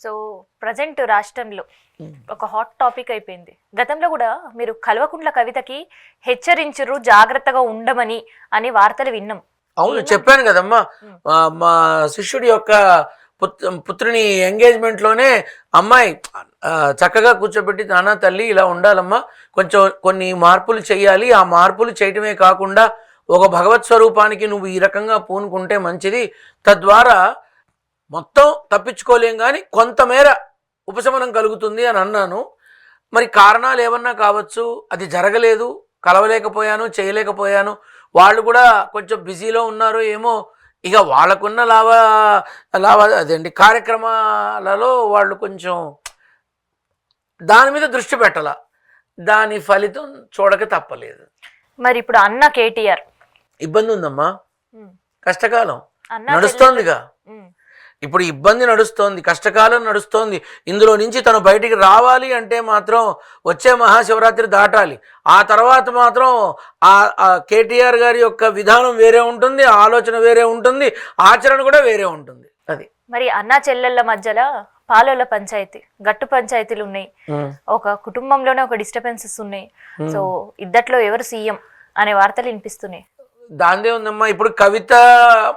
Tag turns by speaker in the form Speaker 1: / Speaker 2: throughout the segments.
Speaker 1: So present రాష్ట్రంలో ఒక hot topic అయిపోయింది. గతంలో కూడా మీరు కల్వకుంట్ల కవితకి హెచ్చరించరు జాగ్రత్తగా ఉండమని అని వార్తలు విన్నాం.
Speaker 2: అవును, చెప్పాను కదమ్మా. మా శిష్యుడి యొక్క పుత్రుని ఎంగేజ్మెంట్ లోనే అమ్మాయి చక్కగా కూర్చోబెట్టి, నాన్న తల్లి ఇలా ఉండాలమ్మా, కొంచెం కొన్ని మార్పులు చేయాలి, ఆ మార్పులు చేయటమే కాకుండా ఒక భగవత్ స్వరూపానికి నువ్వు ఈ రకంగా పూనుకుంటే మంచిది, తద్వారా మొత్తం తప్పించుకోలేం కానీ కొంతమేర ఉపశమనం కలుగుతుంది అని అన్నాను. మరి కారణాలు ఏమన్నా కావచ్చు, అది జరగలేదు, కలవలేకపోయాను, చేయలేకపోయాను, వాళ్ళు కూడా కొంచెం బిజీలో ఉన్నారు ఏమో, ఇక వాళ్ళకున్న అదేంటి కార్యక్రమాలలో వాళ్ళు కొంచెం దాని మీద దృష్టి పెట్టాల, దాని ఫలితం చూడక తప్పలేదు.
Speaker 1: మరి ఇప్పుడు అన్న కేటీఆర్
Speaker 2: ఇబ్బంది ఉందమ్మా, కష్టకాలం నడుస్తోందిగా, ఇప్పుడు ఇబ్బంది నడుస్తోంది, కష్టకాలం నడుస్తోంది. ఇందులో నుంచి తను బయటికి రావాలి అంటే మాత్రం వచ్చే మహాశివరాత్రి దాటాలి. ఆ తర్వాత మాత్రం ఆ కేటీఆర్ గారి యొక్క విధానం వేరే ఉంటుంది, ఆలోచన వేరే ఉంటుంది, ఆచరణ కూడా వేరే ఉంటుంది. అది
Speaker 1: మరి అన్నా చెల్లెళ్ళ మధ్యలో పాలోల పంచాయతీ, గట్టు పంచాయతీలు ఉన్నాయి, ఒక కుటుంబంలోనే ఒక డిస్టర్బెన్సెస్ ఉన్నాయి. సో ఇద్దట్లో ఎవరు సీఎం అనే వార్తలు వినిపిస్తున్నాయి.
Speaker 2: దాందే ఉందమ్మా. ఇప్పుడు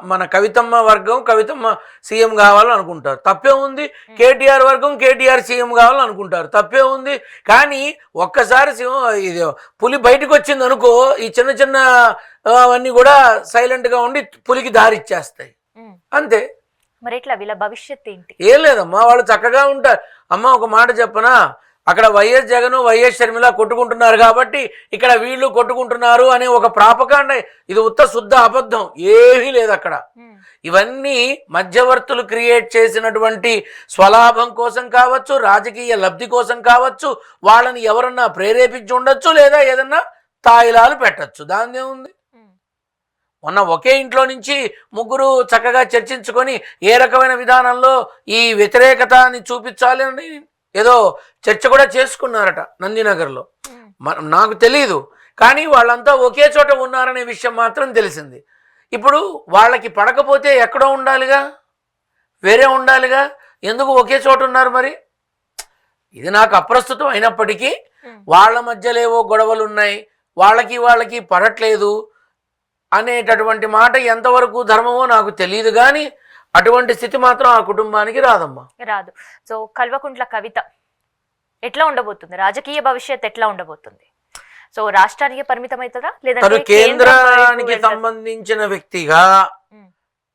Speaker 2: మన కవితమ్మ వర్గం కవితమ్మ సీఎం కావాలని అనుకుంటారు, తప్పే ఉంది. కేటీఆర్ వర్గం కేటీఆర్ సీఎం కావాలని అనుకుంటారు, తప్పే ఉంది. కానీ ఒక్కసారి ఇది పులి బయటకు వచ్చింది అనుకో, ఈ చిన్న చిన్న అవన్నీ కూడా సైలెంట్గా ఉండి పులికి దారిచ్చేస్తాయి, అంతే.
Speaker 1: మరి ఇట్లా వీళ్ళ భవిష్యత్ ఏంటి?
Speaker 2: ఏం లేదమ్మా, వాళ్ళు చక్కగా ఉంటారు. అమ్మ ఒక మాట చెప్పనా, అక్కడ వైఎస్ జగన్ వైఎస్ షర్మిల కొట్టుకుంటున్నారు కాబట్టి ఇక్కడ వీళ్ళు కొట్టుకుంటున్నారు అనే ఒక ప్రాపకాండ, ఇది ఉత్త శుద్ధ అబద్ధం, ఏమీ లేదు అక్కడ. ఇవన్నీ మధ్యవర్తులు క్రియేట్ చేసినటువంటి స్వలాభం కోసం కావచ్చు, రాజకీయ లబ్ధి కోసం కావచ్చు, వాళ్ళని ఎవరన్నా ప్రేరేపించి ఉండొచ్చు, లేదా ఏదన్నా తాయిలాలు పెట్టచ్చు, దాన్నే ఉంది. మొన్న ఒకే ఇంట్లో నుంచి ముగ్గురు చక్కగా చర్చించుకొని ఏ రకమైన విధానంలో ఈ వ్యతిరేకతని చూపించాలి అని ఏదో చర్చ కూడా చేసుకున్నారట నందినగర్లో. నాకు తెలియదు, కానీ వాళ్ళంతా ఒకే చోట ఉన్నారనే విషయం మాత్రం తెలిసింది. ఇప్పుడు వాళ్ళకి పడకపోతే ఎక్కడో ఉండాలిగా, వేరే ఉండాలిగా, ఎందుకు ఒకే చోట ఉన్నారు? మరి ఇది నాకు అప్రస్తుతం అయినప్పటికీ వాళ్ళ మధ్యలో ఏవో గొడవలు ఉన్నాయి, వాళ్ళకి పడట్లేదు అనేటటువంటి మాట ఎంతవరకు ధర్మమో నాకు తెలియదు, కానీ అటువంటి స్థితి మాత్రం ఆ కుటుంబానికి రాదమ్మా,
Speaker 1: రాదు. సో కల్వకుంట్ల కవిత ఎట్లా ఉండబోతుంది, రాజకీయ భవిష్యత్ ఎట్లా ఉండబోతుంది? సో రాష్ట్రానికి పరిమితం అవుతుందా, లేదా
Speaker 2: కేంద్రానికి సంబంధించిన వ్యక్తిగా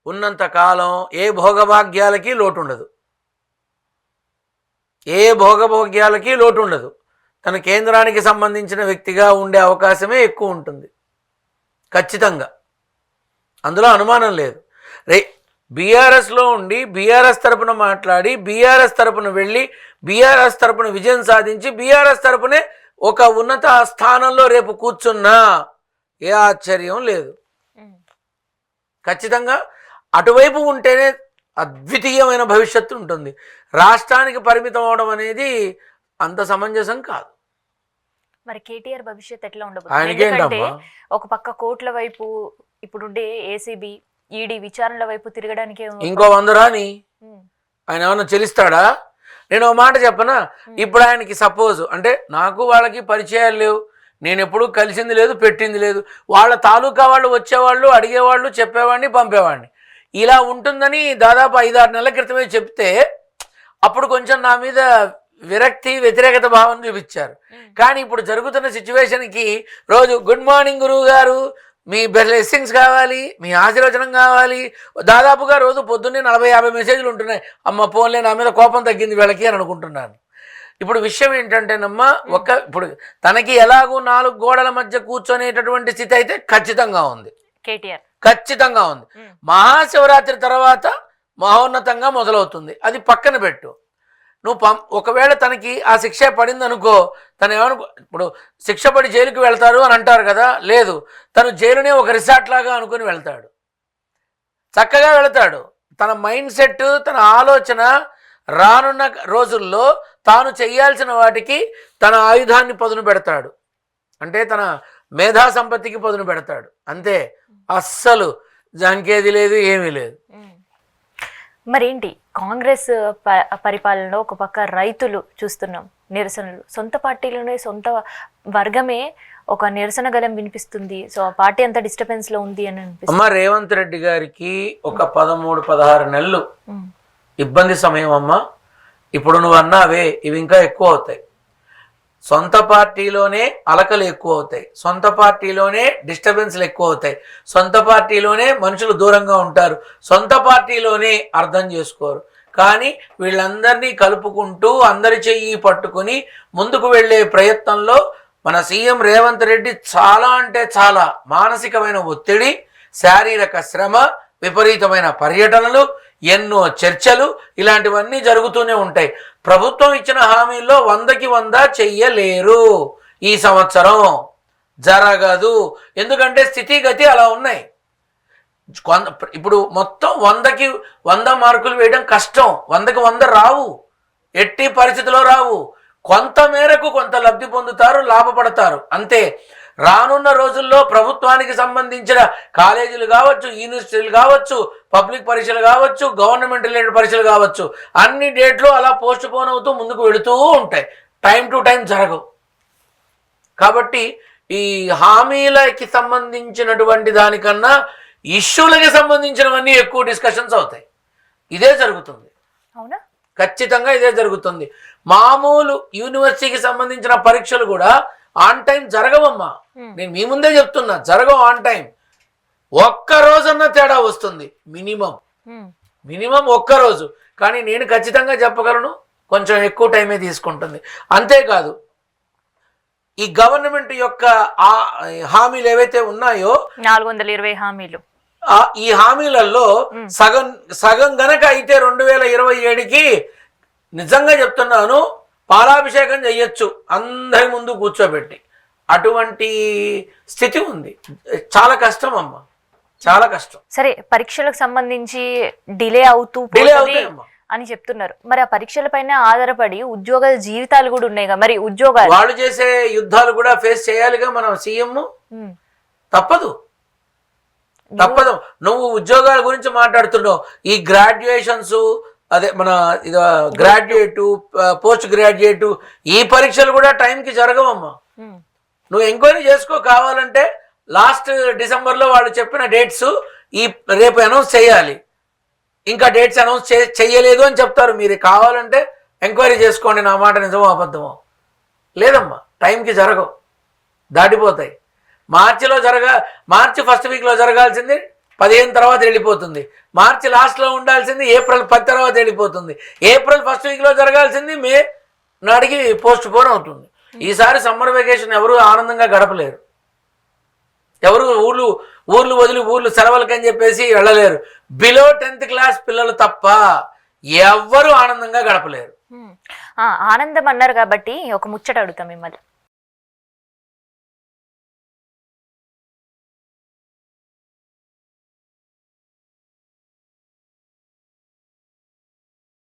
Speaker 2: ఉన్నంత కాలం ఏ భోగభాగ్యాలకి లోటు ఉండదు, తన కేంద్రానికి సంబంధించిన వ్యక్తిగా ఉండే అవకాశమే ఎక్కువ ఉంటుంది ఖచ్చితంగా, అందులో అనుమానం లేదు. బీఆర్ఎస్లో ఉండి బీఆర్ఎస్ తరపున మాట్లాడి బీఆర్ఎస్ తరపున వెళ్ళి బీఆర్ఎస్ తరపున విజయం సాధించి బీఆర్ఎస్ తరపునే ఒక ఉన్నత స్థానంలో రేపు కూర్చున్నా ఏ ఆశ్చర్యం లేదు. ఖచ్చితంగా అటువైపు ఉంటేనే అద్వితీయమైన భవిష్యత్తు ఉంటుంది. రాష్ట్రానికి పరిమితం అవడం అనేది అంత సమంజసం కాదు.
Speaker 1: మరి కేటీఆర్ భవిష్యత్ ఎట్లా ఉండబోతుంది? ఒక పక్క కోట్ల వైపు ఇప్పుడుండే ఏసీబీ ఈడీ విచారణల వైపు తిరగడానికి
Speaker 2: ఇంకో 100 రాని ఆయన ఏమన్నా చెల్లిస్తాడా? నేను ఒక మాట చెప్పనా, ఇప్పుడు ఆయనకి సపోజ్ అంటే నాకు వాళ్ళకి పరిచయాలు లేవు, నేను ఎప్పుడూ కలిసింది లేదు, పెట్టింది లేదు, వాళ్ళ తాలూకా వాళ్ళు వచ్చేవాళ్ళు, అడిగేవాళ్ళు, చెప్పేవాడిని, పంపేవాడిని, ఇలా ఉంటుందని దాదాపు 5-6 నెలల క్రితమే చెప్తే అప్పుడు కొంచెం నా మీద విరక్తి వ్యతిరేకత భావం చూపించారు. కానీ ఇప్పుడు జరుగుతున్న సిచ్యువేషన్కి రోజు గుడ్ మార్నింగ్ గురువు గారు, మీ బ్లెస్సింగ్స్ కావాలి, మీ ఆశీర్వచనం కావాలి, దాదాపుగా రోజు పొద్దున్నే 40-50 మెసేజ్లు ఉంటున్నాయి. అమ్మ ఫోన్లే, నా మీద కోపం తగ్గింది వీళ్ళకి అని అనుకుంటున్నాను. ఇప్పుడు విషయం ఏంటంటేనమ్మా, ఇప్పుడు తనకి ఎలాగూ 4 గోడల మధ్య కూర్చొనేటటువంటి స్థితి అయితే ఖచ్చితంగా ఉంది,
Speaker 1: కేటీఆర్
Speaker 2: ఖచ్చితంగా ఉంది. మహాశివరాత్రి తర్వాత మహోన్నతంగా మొదలవుతుంది, అది పక్కన పెట్టు. నువ్వు ఒకవేళ తనకి ఆ శిక్ష పడింది అనుకో, తను ఏమనుకో, ఇప్పుడు శిక్ష పడి జైలుకి వెళ్తారు అని అంటారు కదా, లేదు, తను జైలునే ఒక రిసార్ట్ లాగా అనుకుని వెళ్తాడు, చక్కగా వెళ్తాడు. తన మైండ్ సెట్, తన ఆలోచన రానున్న రోజుల్లో తాను చేయాల్సిన వాటికి తన ఆయుధాన్ని పదును పెడతాడు, అంటే తన మేధా సంపత్తికి పదును పెడతాడు, అంతే. అస్సలు జంకేది లేదు, ఏమీ లేదు.
Speaker 1: మరేంటి కాంగ్రెస్ పరిపాలనలో ఒక పక్క రైతులు చూస్తున్నాం నిరసనలు, సొంత పార్టీలోనే సొంత వర్గమే ఒక నిరసన గలం వినిపిస్తుంది. సో ఆ పార్టీ అంతా డిస్టర్బెన్స్ లో ఉంది అని అనిపిస్తుంది.
Speaker 2: అమ్మ రేవంత్ రెడ్డి గారికి ఒక 13-16 నెలలు ఇబ్బంది సమయం అమ్మ. ఇప్పుడు నువ్వు అన్నావే ఇవి ఇంకా ఎక్కువ అవుతాయి. సొంత పార్టీలోనే అలకలు ఎక్కువ అవుతాయి, సొంత పార్టీలోనే డిస్టర్బెన్స్లు ఎక్కువ అవుతాయి, సొంత పార్టీలోనే మనుషులు దూరంగా ఉంటారు, సొంత పార్టీలోనే అర్థం చేసుకోరు. కానీ వీళ్ళందరినీ కలుపుకుంటూ అందరి చెయ్యి పట్టుకుని ముందుకు వెళ్ళే ప్రయత్నంలో మన సీఎం రేవంత్ రెడ్డి చాలా అంటే చాలా మానసికమైన ఒత్తిడి, శారీరక శ్రమ, విపరీతమైన పర్యటనలు, ఎన్నో చర్చలు ఇలాంటివన్నీ జరుగుతూనే ఉంటాయి. ప్రభుత్వం ఇచ్చిన హామీల్లో 100కి 100 చెయ్యలేరు. ఈ సంవత్సరం జరగదు. ఎందుకంటే స్థితిగతి అలా ఉన్నాయి. ఇప్పుడు మొత్తం 100కి 100 మార్కులు వేయడం కష్టం. 100కి 100 రావు, ఎట్టి పరిస్థితిలో రావు. కొంత మేరకు కొంత లబ్ధి పొందుతారు, లాభపడతారు అంతే. రానున్న రోజుల్లో ప్రభుత్వానికి సంబంధించిన కాలేజీలు కావచ్చు, యూనివర్సిటీలు కావచ్చు, పబ్లిక్ పరీక్షలు కావచ్చు, గవర్నమెంట్ రిలేటెడ్ పరీక్షలు కావచ్చు, అన్ని డేట్లు అలా పోస్ట్ పోన్ అవుతూ ముందుకు వెళుతూ ఉంటాయి. టైం టు టైం జరగవు. కాబట్టి ఈ హామీలకి సంబంధించినటువంటి దానికన్నా ఇష్యూలకి సంబంధించినవన్నీ ఎక్కువ డిస్కషన్స్ అవుతాయి. ఇదే జరుగుతుంది.
Speaker 1: అవునా?
Speaker 2: ఖచ్చితంగా ఇదే జరుగుతుంది. మామూలు యూనివర్సిటీకి సంబంధించిన పరీక్షలు కూడా ఆన్ టైం జరగవమ్మా. నేను మీ ముందే చెప్తున్నా, జరగవు ఆన్ టైం. ఒక్క రోజన్నా తేడా వస్తుంది మినిమం ఒక్కరోజు. కానీ నేను ఖచ్చితంగా చెప్పగలను కొంచెం ఎక్కువ టైమే తీసుకుంటుంది. అంతేకాదు ఈ గవర్నమెంట్ యొక్క హామీలు ఏవైతే ఉన్నాయో
Speaker 1: 420 హామీలు,
Speaker 2: ఈ హామీలలో సగం గనక అయితే 2027కి నిజంగా చెప్తున్నాను పాలాభిషేకం చెయ్యొచ్చు అందరి ముందు కూర్చోబెట్టి. అటువంటి స్థితి ఉంది. చాలా కష్టం అమ్మ, చాలా కష్టం.
Speaker 1: సరే, పరీక్షలకు సంబంధించి డిలే అవుతూ అని చెప్తున్నారు. మరి ఆ పరీక్షల పైన ఆధారపడి ఉద్యోగ జీవితాలు కూడా ఉన్నాయి. మరి ఉద్యోగాలు
Speaker 2: వాళ్ళు చేసే యుద్ధాలు కూడా ఫేస్ చేయాలిగా మనం సీఎం. తప్పదు. నువ్వు ఉద్యోగాల గురించి మాట్లాడుతున్నావు. ఈ గ్రాడ్యుయేషన్స్, అదే మన గ్రాడ్యుయేట్, పోస్ట్ గ్రాడ్యుయేట్, ఈ పరీక్షలు కూడా టైంకి జరగవమ్మా. నువ్వు ఎంక్వైరీ చేసుకో. కావాలంటే లాస్ట్ డిసెంబర్లో వాళ్ళు చెప్పిన డేట్స్ రేపు అనౌన్స్ చేయాలి. ఇంకా డేట్స్ అనౌన్స్ చెయ్యలేదు అని చెప్తారు. మీరు కావాలంటే ఎంక్వైరీ చేసుకోండి, నా మాట నిజమో అబద్ధమో. లేదమ్మా, టైంకి జరగవు, దాటిపోతాయి. మార్చి ఫస్ట్ వీక్లో జరగాల్సింది 15 తర్వాత వెళ్ళిపోతుంది. మార్చి లాస్ట్లో ఉండాల్సింది ఏప్రిల్ 10 తర్వాత వెళ్ళిపోతుంది. ఏప్రిల్ ఫస్ట్ వీక్లో జరగాల్సింది మే నాటికి పోస్ట్ పోన్ అవుతుంది. ఈసారి సమ్మర్ వెకేషన్ ఎవరు ఆనందంగా గడపలేరు. ఎవరు ఊర్లు వదిలి ఊర్లు సెలవులకని చెప్పేసి వెళ్ళలేరు. బిలో 10th క్లాస్ పిల్లలు తప్ప ఎవ్వరు ఆనందంగా గడపలేరు.
Speaker 1: ఆనందం అన్నారు కాబట్టి ఒక ముచ్చట అడుగుతాం మిమ్మల్ని.